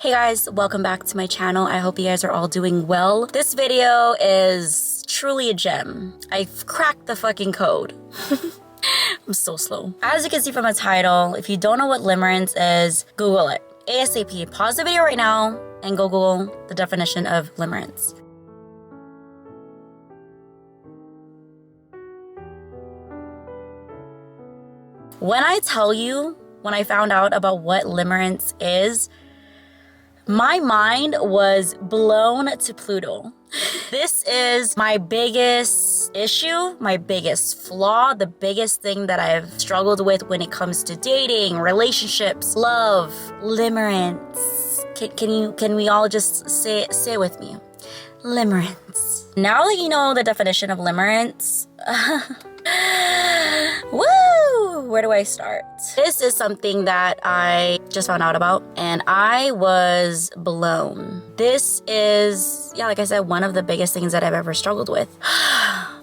Hey guys, welcome back to my channel. I hope you guys are all doing well. This video is truly a gem. I've cracked the fucking code. I'm so slow. As you can see from the title, if you don't know what limerence is, Google it. ASAP. Pause the video right now and go Google the definition of limerence. When I tell you, when I found out about what limerence is, my mind was blown to Pluto. This is my biggest issue, my biggest flaw, the biggest thing that I've struggled with when it comes to dating, relationships, love, limerence. Can we all just say it with me? Limerence. Now that you know the definition of limerence, woo! Where do I start? This is something that I just found out about and I was blown. This is, like I said, one of the biggest things that I've ever struggled with.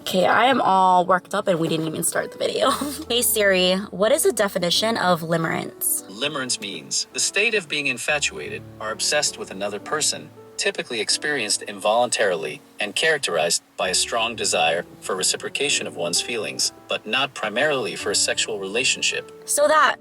Okay, I am all worked up and we didn't even start the video. Hey Siri, what is the definition of limerence? Limerence means the state of being infatuated or obsessed with another person, typically experienced involuntarily and characterized by a strong desire for reciprocation of one's feelings, but not primarily for a sexual relationship. So that,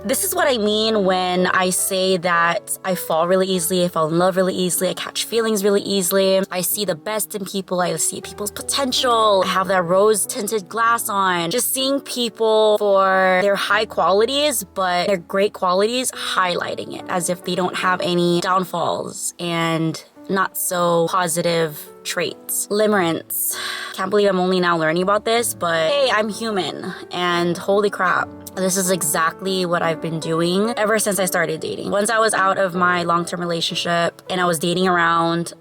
this is what I mean when I say that I fall really easily, I fall in love really easily, I catch feelings really easily, I see the best in people, I see people's potential, I have that rose-tinted glass on. Just seeing people for their high qualities, but their great qualities, highlighting it as if they don't have any downfalls and not so positive traits. Limerence. Can't believe I'm only now learning about this, but hey, I'm human and holy crap. This is exactly what I've been doing ever since I started dating. Once I was out of my long-term relationship and I was dating around,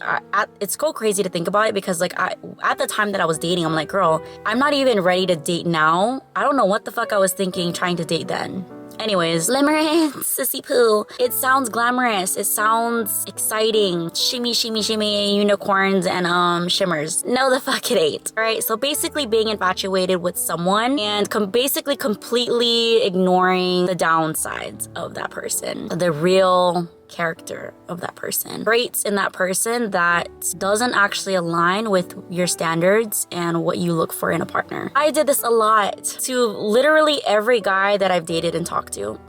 it's so crazy to think about it because at the time that I was dating, I'm like, girl, I'm not even ready to date now. I don't know what the fuck I was thinking trying to date then. Anyways, limerence, sissy poo. It sounds glamorous. It sounds exciting. Shimmy, shimmy, shimmy, unicorns and shimmers. No, the fuck it ain't. Alright, so basically being infatuated with someone and basically completely ignoring the downsides of that person. The real character of that person. Traits in that person that doesn't actually align with your standards and what you look for in a partner. I did this a lot to literally every guy that I've dated and talked to.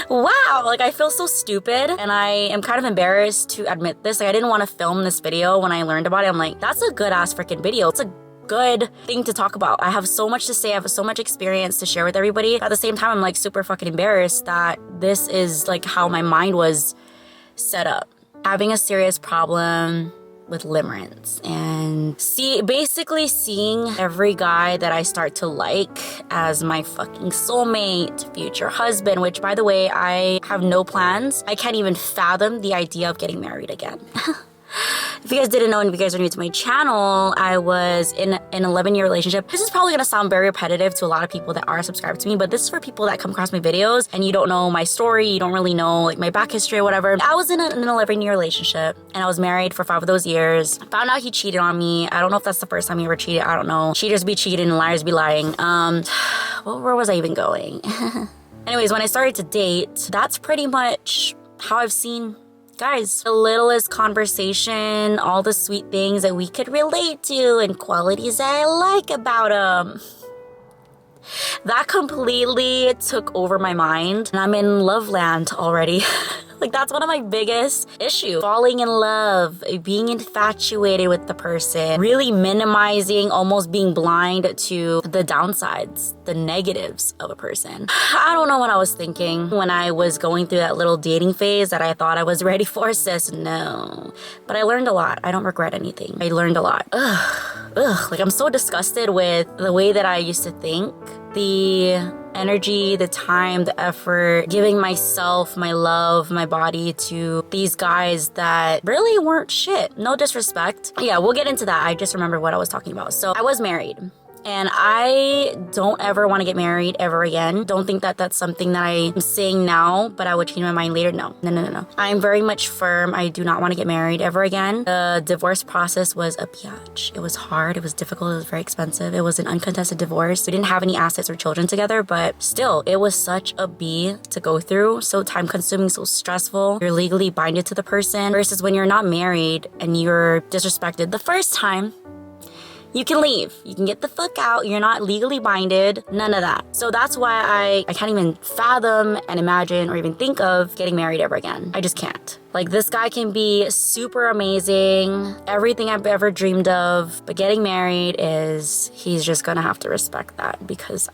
Wow, I feel so stupid and I am kind of embarrassed to admit this. I didn't want to film this video when I learned about it. I'm like, that's a good ass freaking video. It's a good thing to talk about. I have so much to say. I have so much experience to share with everybody. At the same time, I'm super fucking embarrassed that this is how my mind was set up. Having a serious problem with limerence and basically seeing every guy that I start to like as my fucking soulmate, future husband, which by the way, I have no plans. I can't even fathom the idea of getting married again. If you guys didn't know and if you guys are new to my channel, I was in an 11-year relationship. This is probably gonna sound very repetitive to a lot of people that are subscribed to me, but this is for people that come across my videos and you don't know my story, you don't really know my back history or whatever. I was in an 11-year relationship and I was married for 5 of those years. Found out he cheated on me. I don't know if that's the first time he ever cheated. I don't know. Cheaters be cheating and liars be lying. Where was I even going? Anyways, when I started to date, that's pretty much how I've seen guys. The littlest conversation, all the sweet things that we could relate to and qualities that I like about them. That completely took over my mind and I'm in love land already. That's one of my biggest issues. Falling in love, being infatuated with the person, really minimizing, almost being blind to the downsides, the negatives of a person. I don't know what I was thinking when I was going through that little dating phase that I thought I was ready for, sis. No. But I learned a lot. I don't regret anything. I learned a lot. I'm so disgusted with the way that I used to think. The energy, the time, the effort, giving myself, my love, my body to these guys that really weren't shit. No disrespect. Yeah, we'll get into that. I just remember what I was talking about. So I was married And I don't ever want to get married ever again. Don't think that that's something that I'm saying now, but I would change my mind later. No. I'm very much firm. I do not want to get married ever again. The divorce process was a biatch. It was hard. It was difficult. It was very expensive. It was an uncontested divorce. We didn't have any assets or children together, but still, it was such a B to go through. So time consuming, so stressful. You're legally binded to the person versus when you're not married and you're disrespected the first time. You can leave. You can get the fuck out. You're not legally binded. None of that. So that's why I can't even fathom and imagine or even think of getting married ever again. I just can't. Like, this guy can be super amazing, everything I've ever dreamed of, but getting married he's just gonna have to respect that because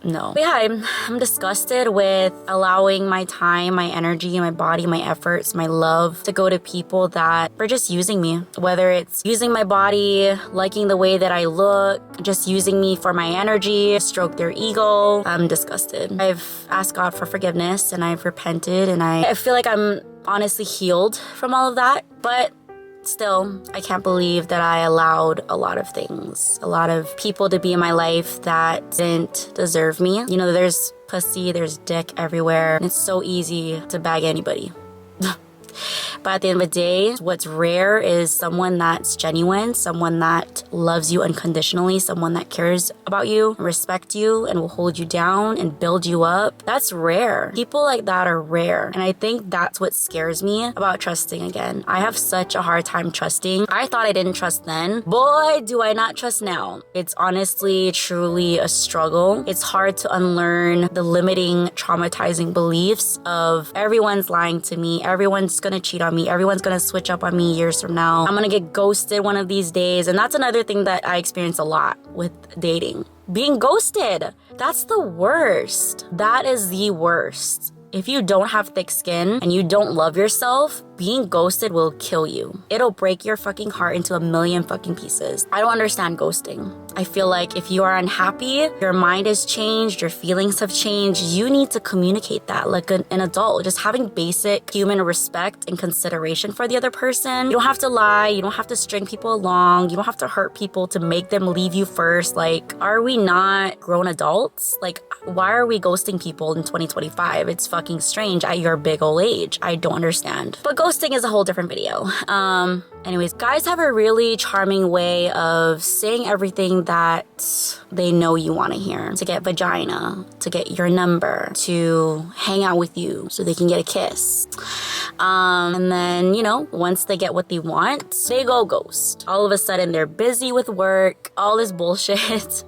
no. But yeah, I'm disgusted with allowing my time, my energy, my body, my efforts, my love to go to people that are just using me. Whether it's using my body, liking the way that I look, just using me for my energy, stroke their ego. I'm disgusted. I've asked God for forgiveness and I've repented and I feel like I'm honestly healed from all of that. But still, I can't believe that I allowed a lot of things, a lot of people to be in my life that didn't deserve me. You know, there's pussy, there's dick everywhere, and it's so easy to bag anybody. But at the end of the day, what's rare is someone that's genuine, someone that loves you unconditionally, someone that cares about you, respect you, and will hold you down and build you up. That's rare. People like that are rare. And I think that's what scares me about trusting again. I have such a hard time trusting. I thought I didn't trust then. Boy, do I not trust now. It's honestly, truly a struggle. It's hard to unlearn the limiting, traumatizing beliefs of everyone's lying to me, everyone's gonna cheat on me, everyone's gonna switch up on me years from now, I'm gonna get ghosted one of these days. And that's another thing that I experience a lot with dating. Being ghosted. That's the worst. That is the worst. If you don't have thick skin and you don't love yourself, being ghosted will kill you. It'll break your fucking heart into a million fucking pieces. I don't understand ghosting. I feel like if you are unhappy, your mind has changed, your feelings have changed, you need to communicate that like an adult. Just having basic human respect and consideration for the other person. You don't have to lie, you don't have to string people along, you don't have to hurt people to make them leave you first. Like, are we not grown adults? Like, why are we ghosting people in 2025? It's fucking strange at your big old age. I don't understand. But ghosting is a whole different video. Anyways, guys have a really charming way of saying everything that they know you want to hear. To get vagina, to get your number, to hang out with you so they can get a kiss. And then, you know, once they get what they want, they go ghost. All of a sudden, they're busy with work, all this bullshit.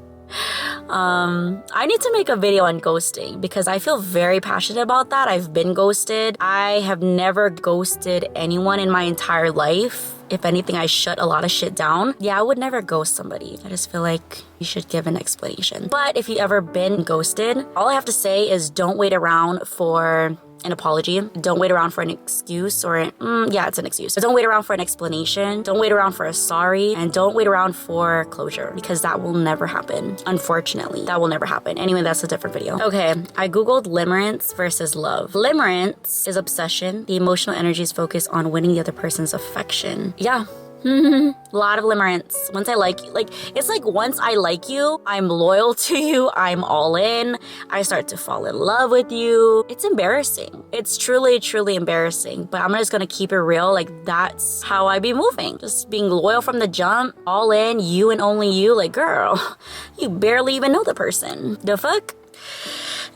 I need to make a video on ghosting because I feel very passionate about that. I've been ghosted. I have never ghosted anyone in my entire life. If anything, I shut a lot of shit down. Yeah, I would never ghost somebody. I just feel like you should give an explanation. But if you've ever been ghosted, all I have to say is don't wait around for an apology. Don't wait around for an excuse yeah, it's an excuse. But don't wait around for an explanation. Don't wait around for a sorry. And don't wait around for closure because that will never happen. Unfortunately, that will never happen. Anyway, that's a different video. Okay, I Googled limerence versus love. Limerence is obsession. The emotional energy is focused on winning the other person's affection. Yeah. A lot of limerence. Once I like you, it's like once I like you, I'm loyal to you, I'm all in, I start to fall in love with you. It's embarrassing. It's truly, truly embarrassing, but I'm just gonna keep it real. Like, that's how I be moving. Just being loyal from the jump, all in, you and only you. Like, girl, you barely even know the person. The fuck?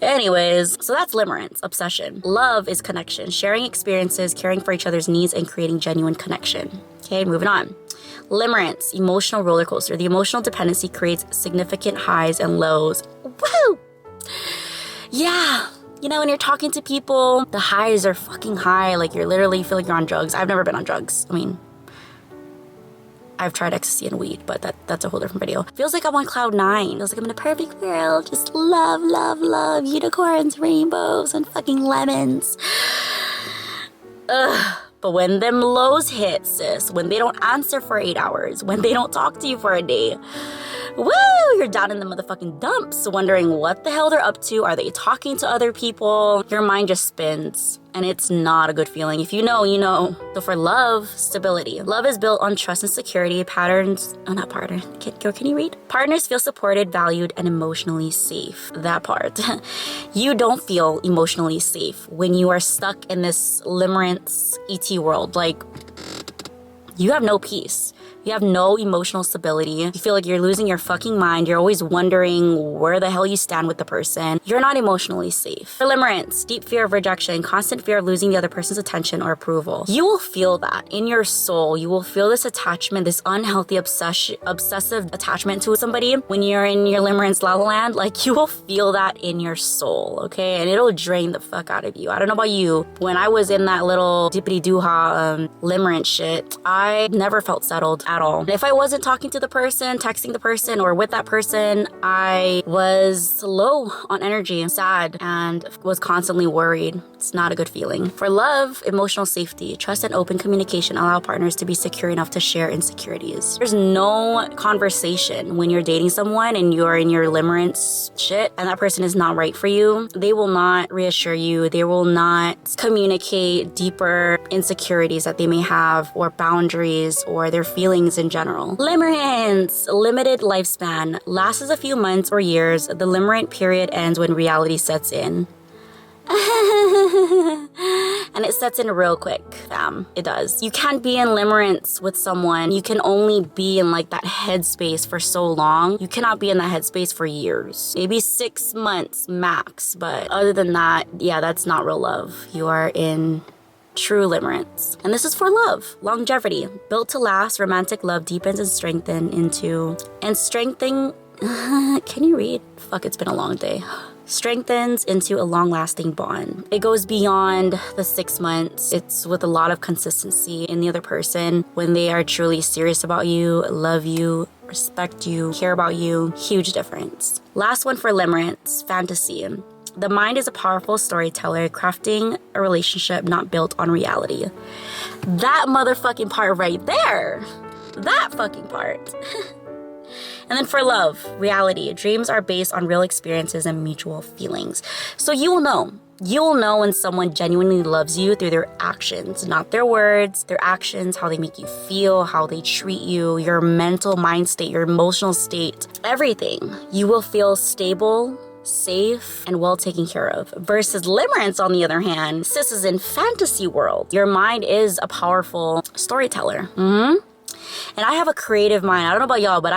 Anyways, so that's limerence, obsession. Love is connection, sharing experiences, caring for each other's needs, and creating genuine connection. Okay, moving on. Limerence, emotional roller coaster. The emotional dependency creates significant highs and lows. Woo! Yeah. You know, when you're talking to people, the highs are fucking high. Like, you literally feel like you're on drugs. I've never been on drugs. I mean, I've tried ecstasy and weed, but that's a whole different video. Feels like I'm on cloud 9. Feels like I'm in a perfect world. Just love, love, love. Unicorns, rainbows, and fucking lemons. Ugh. But when them lows hit, sis, when they don't answer for 8 hours, when they don't talk to you for a day, Woo! You're down in the motherfucking dumps, wondering what the hell they're up to. Are they talking to other people? Your mind just spins. And it's not a good feeling. If you know, you know. So for love, stability. Love is built on trust and security. Patterns, oh, not partner. Can you read? Partners feel supported, valued, and emotionally safe. That part. You don't feel emotionally safe when you are stuck in this limerence ET world. Like, you have no peace. You have no emotional stability. You feel like you're losing your fucking mind. You're always wondering where the hell you stand with the person. You're not emotionally safe. For limerence, deep fear of rejection, constant fear of losing the other person's attention or approval. You will feel that in your soul. You will feel this attachment, this unhealthy obsessive attachment to somebody when you're in your limerence la la land. Like, you will feel that in your soul, okay? And it'll drain the fuck out of you. I don't know about you. When I was in that little dippity-doo-ha limerence shit, I never felt settled at all. If I wasn't talking to the person, texting the person, or with that person, I was low on energy, sad, and was constantly worried. It's not a good feeling. For love, emotional safety, trust and open communication allow partners to be secure enough to share insecurities. There's no conversation when you're dating someone and you're in your limerence shit and that person is not right for you. They will not reassure you. They will not communicate deeper insecurities that they may have, or boundaries, or their feelings in general. Limerence, limited lifespan, lasts a few months or years. The limerent period ends when reality sets in. And it sets in real quick, fam. It does. You can't be in limerence with someone. You can only be in like that headspace for so long. You cannot be in that headspace for years. Maybe 6 months max. But other than that, yeah, that's not real love. You are in true limerence. And this is for love. Longevity. Built to last, romantic love deepens and strengthens into... And strengthening... Can you read? Fuck, it's been a long day. Strengthens into a long-lasting bond. It goes beyond the 6 months. It's with a lot of consistency in the other person when they are truly serious about you, love you, respect you, care about you. Huge difference. Last one for limerence, fantasy. The mind is a powerful storyteller, crafting a relationship not built on reality. That motherfucking part right there. That fucking part. And then for love, reality. Dreams are based on real experiences and mutual feelings. So you will know. You will know when someone genuinely loves you through their actions, not their words, their actions, how they make you feel, how they treat you, your mental mind state, your emotional state, everything. You will feel stable, safe, and well taken care of. Versus limerence, on the other hand, sis is in fantasy world. Your mind is a powerful storyteller. And I have a creative mind. I don't know about y'all, but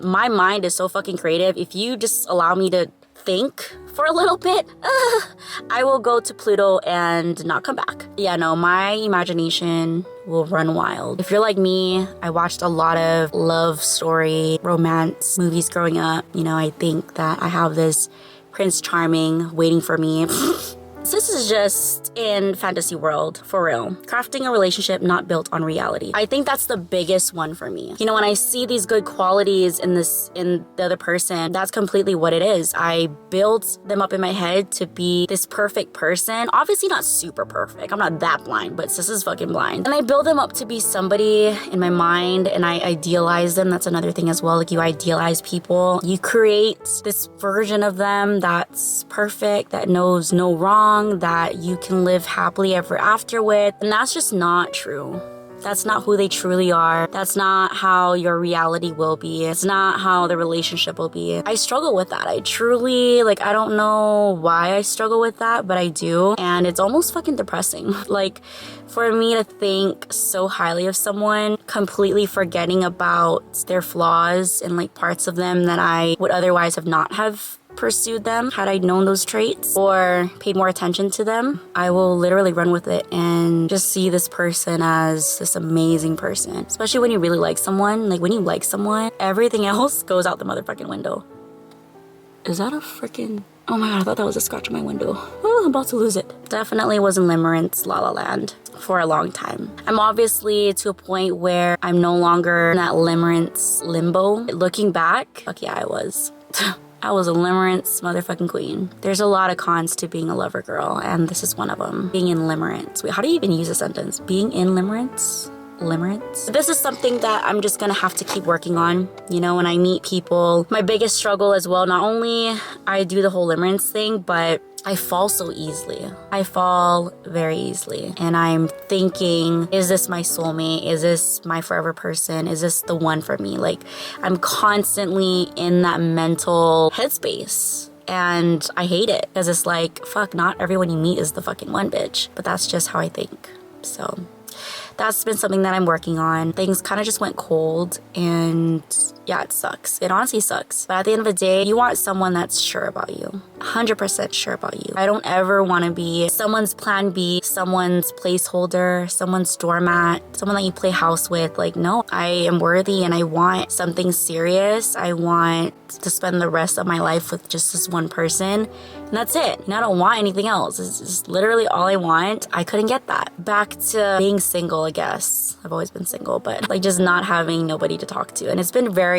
my mind is so fucking creative. If you just allow me to think for a little bit, I will go to Pluto and not come back. Yeah, no, my imagination will run wild. If you're like me, I watched a lot of love story, romance movies growing up. You know, I think that I have this Prince Charming waiting for me. This is just in fantasy world, for real. Crafting a relationship not built on reality. I think that's the biggest one for me. You know, when I see these good qualities in the other person, that's completely what it is. I build them up in my head to be this perfect person. Obviously not super perfect. I'm not that blind, but sis is fucking blind. And I build them up to be somebody in my mind, and I idealize them. That's another thing as well. Like, you idealize people. You create this version of them that's perfect, that knows no wrong, that you can live happily ever after with. And that's just not true. That's not who they truly are. That's not how your reality will be. It's not how the relationship will be. I struggle with that. I truly, I don't know why I struggle with that, but I do. And it's almost fucking depressing. Like, for me to think so highly of someone, completely forgetting about their flaws and parts of them that I would otherwise have not have pursued them had I known those traits or paid more attention to them. I will literally run with it and just see this person as this amazing person. Especially when you really like someone. Like, when you like someone, everything else goes out the motherfucking window. Is that a freaking... Oh my god, I thought that was a scratch on my window. Oh, I'm about to lose it. Definitely was in limerence la la land for a long time. I'm obviously to a point where I'm no longer in that limerence limbo. Looking back, fuck yeah, I was. I was a limerence motherfucking queen. There's a lot of cons to being a lover girl, and this is one of them. Being in limerence. Wait, how do you even use a sentence? Being in limerence? limerence. This is something that I'm just gonna have to keep working on. You know, when I meet people, my biggest struggle as well, not only I do the whole limerence thing, but I fall so easily. I fall very easily. And I'm thinking, is this my soulmate? Is this my forever person? Is this the one for me? Like, I'm constantly in that mental headspace. And I hate it because it's like, fuck, not everyone you meet is the fucking one, bitch. But that's just how I think. So that's been something that I'm working on. Things kind of just went cold, and yeah, it sucks. It honestly sucks. But at the end of the day, you want someone that's sure about you. 100% sure about you. I don't ever want to be someone's plan B, someone's placeholder, someone's doormat, someone that you play house with. Like, no, I am worthy and I want something serious. I want to spend the rest of my life with just this one person. And that's it. And I don't want anything else. It's just literally all I want. I couldn't get that. Back to being single, I guess. I've always been single, but like just not having nobody to talk to. And it's been very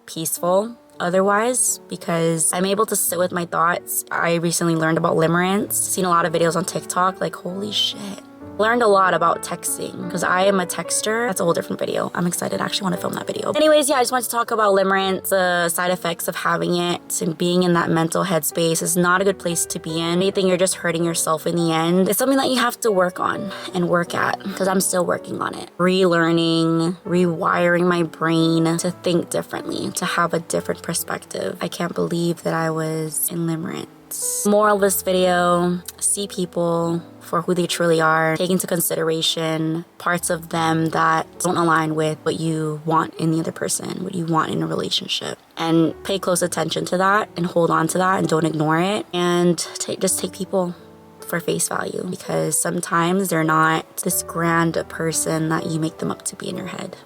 peaceful otherwise because I'm able to sit with my thoughts. I recently learned about limerence, seen a lot of videos on TikTok, like holy shit. Learned a lot about texting because I am a texter. That's a whole different video. I'm excited. I actually want to film that video. Anyways, yeah, I just wanted to talk about limerence, the side effects of having it, and being in that mental headspace is not a good place to be in. Anything, you're just hurting yourself in the end. It's something that you have to work on and work at because I'm still working on it. Relearning, rewiring my brain to think differently, to have a different perspective. I can't believe that I was in limerence. Moral of this video, see people for who they truly are. Take into consideration parts of them that don't align with what you want in the other person, what you want in a relationship. And pay close attention to that and hold on to that and don't ignore it. And just take people for face value because sometimes they're not this grand person that you make them up to be in your head.